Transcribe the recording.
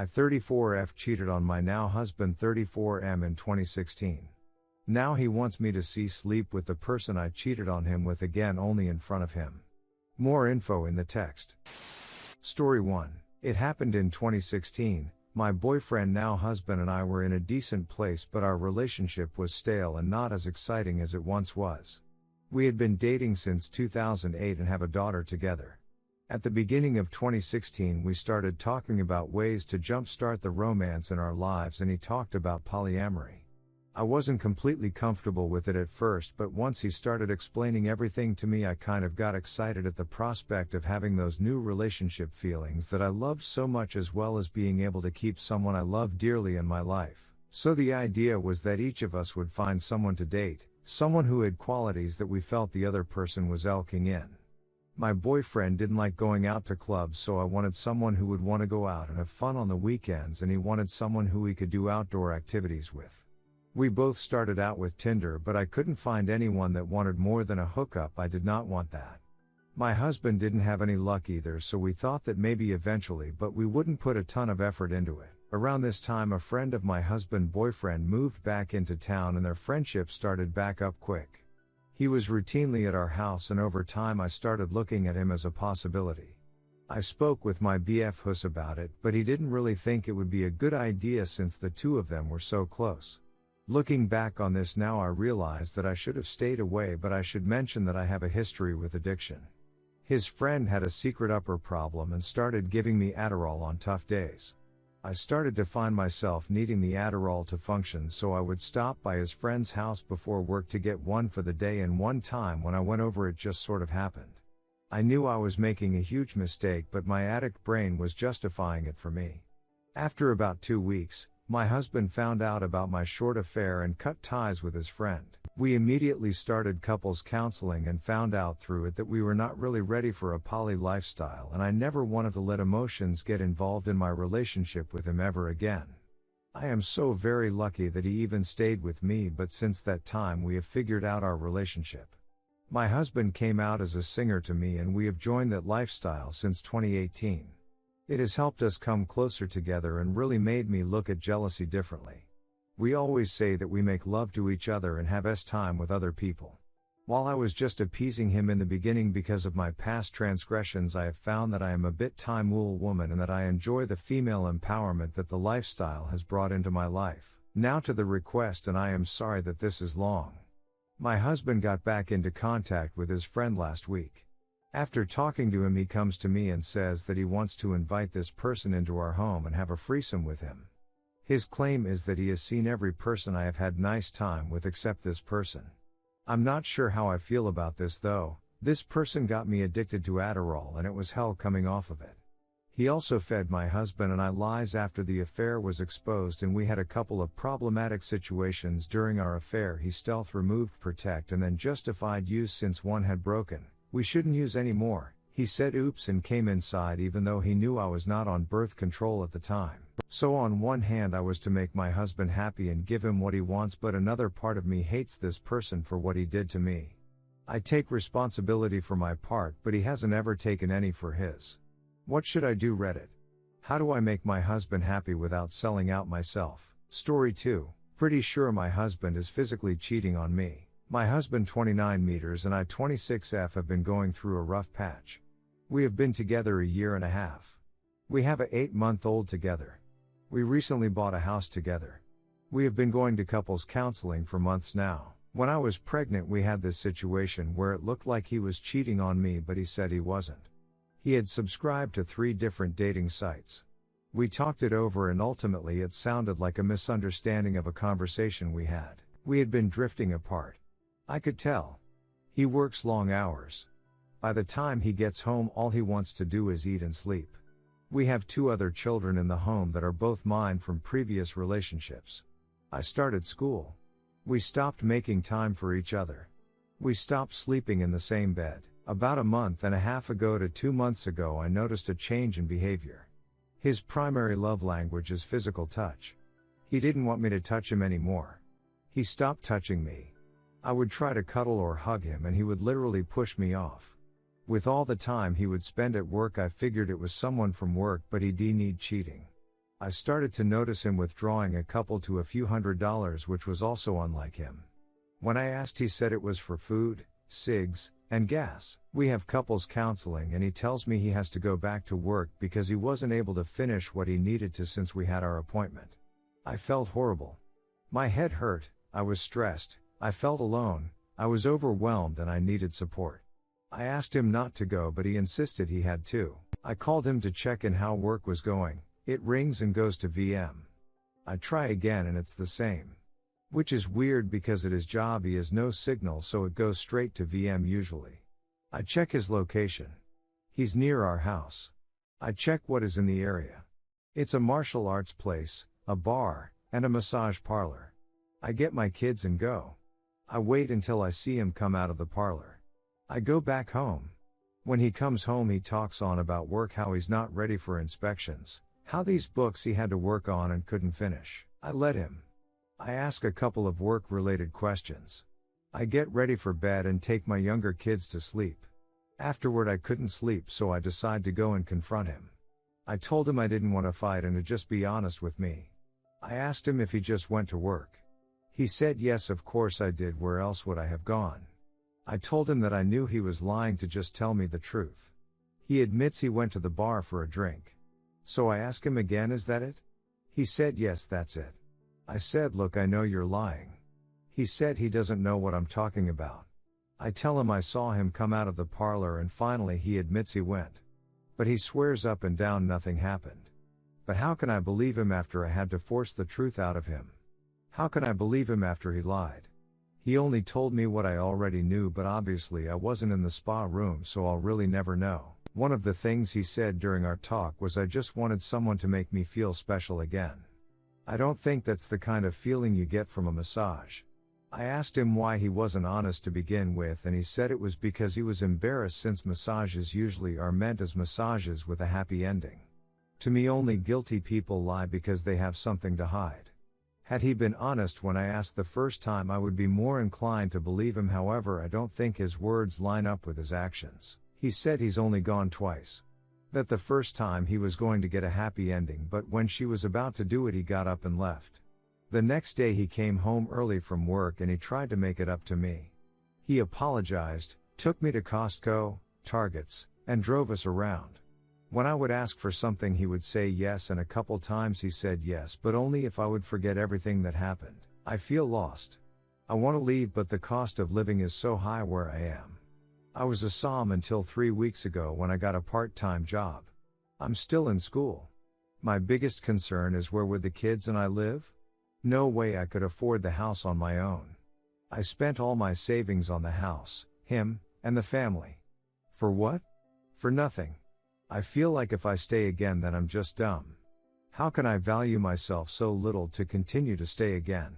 I 34F cheated on my now husband 34M in 2016. Now he wants me to sleep with the person I cheated on him with again, only in front of him. More info in the text. Story 1. It happened in 2016. My boyfriend, now husband, and I were in a decent place, but our relationship was stale and not as exciting as it once was. We had been dating since 2008 and have a daughter together. At the beginning of 2016 we started talking about ways to jumpstart the romance in our lives, and he talked about polyamory. I wasn't completely comfortable with it at first, but once he started explaining everything to me, I kind of got excited at the prospect of having those new relationship feelings that I loved so much, as well as being able to keep someone I love dearly in my life. So the idea was that each of us would find someone to date, someone who had qualities that we felt the other person was lacking in. My boyfriend didn't like going out to clubs, so I wanted someone who would want to go out and have fun on the weekends, and he wanted someone who he could do outdoor activities with. We both started out with Tinder, but I couldn't find anyone that wanted more than a hookup. I did not want that. My husband didn't have any luck either, so we thought that maybe eventually, but we wouldn't put a ton of effort into it. Around this time, a friend of my husband's boyfriend moved back into town and their friendship started back up quick. He was routinely at our house, and over time I started looking at him as a possibility. I spoke with my BF Huss about it, but he didn't really think it would be a good idea since the two of them were so close. Looking back on this now, I realize that I should have stayed away, but I should mention that I have a history with addiction. His friend had a secret upper problem and started giving me Adderall on tough days. I started to find myself needing the Adderall to function, so I would stop by his friend's house before work to get one for the day, and one time when I went over, it just sort of happened. I knew I was making a huge mistake, but my addict brain was justifying it for me. After about 2 weeks, my husband found out about my short affair and cut ties with his friend. We immediately started couples counseling and found out through it that we were not really ready for a poly lifestyle, and I never wanted to let emotions get involved in my relationship with him ever again. I am so very lucky that he even stayed with me, but since that time we have figured out our relationship. My husband came out as a singer to me, and we have joined that lifestyle since 2018. It has helped us come closer together and really made me look at jealousy differently. We always say that we make love to each other and have time with other people. While I was just appeasing him in the beginning because of my past transgressions, I have found that I am a bit time-wool woman and that I enjoy the female empowerment that the lifestyle has brought into my life. Now to the request, and I am sorry that this is long. My husband got back into contact with his friend last week. After talking to him, he comes to me and says that he wants to invite this person into our home and have a threesome with him. His claim is that he has seen every person I have had nice time with except this person. I'm not sure how I feel about this though. This person got me addicted to Adderall and it was hell coming off of it. He also fed my husband and I lies after the affair was exposed, and we had a couple of problematic situations during our affair. He stealth removed Protect and then justified use since one had broken. We shouldn't use anymore. He said oops and came inside even though he knew I was not on birth control at the time. So on one hand I was to make my husband happy and give him what he wants, but another part of me hates this person for what he did to me. I take responsibility for my part, but he hasn't ever taken any for his. What should I do, Reddit? How do I make my husband happy without selling out myself? Story 2. Pretty sure my husband is physically cheating on me. My husband 29 meters and I 26F have been going through a rough patch. We have been together a year and a half. We have a 8-month-old together. We recently bought a house together. We have been going to couples counseling for months now. When I was pregnant, we had this situation where it looked like he was cheating on me, but he said he wasn't. He had subscribed to 3 different dating sites. We talked it over and ultimately it sounded like a misunderstanding of a conversation we had. We had been drifting apart. I could tell. He works long hours. By the time he gets home, all he wants to do is eat and sleep. We have 2 other children in the home that are both mine from previous relationships. I started school. We stopped making time for each other. We stopped sleeping in the same bed. About a month and a half ago to 2 months ago, I noticed a change in behavior. His primary love language is physical touch. He didn't want me to touch him anymore. He stopped touching me. I would try to cuddle or hug him and he would literally push me off. With all the time he would spend at work, I figured it was someone from work, but he didn't need cheating. I started to notice him withdrawing a couple to a few $100s, which was also unlike him. When I asked, he said it was for food, cigs, and gas. We have couples counseling and he tells me he has to go back to work because he wasn't able to finish what he needed to since we had our appointment. I felt horrible. My head hurt, I was stressed, I felt alone, I was overwhelmed and I needed support. I asked him not to go but he insisted he had to. I called him to check in how work was going. It rings and goes to VM. I try again and it's the same. Which is weird because at his job he has no signal, so it goes straight to VM usually. I check his location. He's near our house. I check what is in the area. It's a martial arts place, a bar, and a massage parlor. I get my kids and go. I wait until I see him come out of the parlor. I go back home. When he comes home he talks on about work, how he's not ready for inspections, how these books he had to work on and couldn't finish. I let him. I ask a couple of work-related questions. I get ready for bed and take my younger kids to sleep. Afterward I couldn't sleep, so I decide to go and confront him. I told him I didn't want to fight and to just be honest with me. I asked him if he just went to work. He said yes, of course I did, where else would I have gone? I told him that I knew he was lying to just tell me the truth. He admits he went to the bar for a drink. So I ask him again, is that it? He said yes, that's it. I said, look, I know you're lying. He said he doesn't know what I'm talking about. I tell him I saw him come out of the parlor and finally he admits he went. But he swears up and down nothing happened. But how can I believe him after I had to force the truth out of him? How can I believe him after he lied? He only told me what I already knew, but obviously I wasn't in the spa room, so I'll really never know. One of the things he said during our talk was I just wanted someone to make me feel special again. I don't think that's the kind of feeling you get from a massage. I asked him why he wasn't honest to begin with, and he said it was because he was embarrassed since massages usually are meant as massages with a happy ending. To me, only guilty people lie because they have something to hide. Had he been honest when I asked the first time, I would be more inclined to believe him. However, I don't think his words line up with his actions. He said he's only gone twice. That the first time he was going to get a happy ending, but when she was about to do it he got up and left. The next day he came home early from work and he tried to make it up to me. He apologized, took me to Costco, Targets, and drove us around. When I would ask for something he would say yes, and a couple times he said yes, but only if I would forget everything that happened. I feel lost. I want to leave, but the cost of living is so high where I am. I was a SOM until 3 weeks ago when I got a part-time job. I'm still in school. My biggest concern is, where would the kids and I live? No way I could afford the house on my own. I spent all my savings on the house, him, and the family. For what? For nothing. I feel like if I stay again then I'm just dumb. How can I value myself so little to continue to stay again?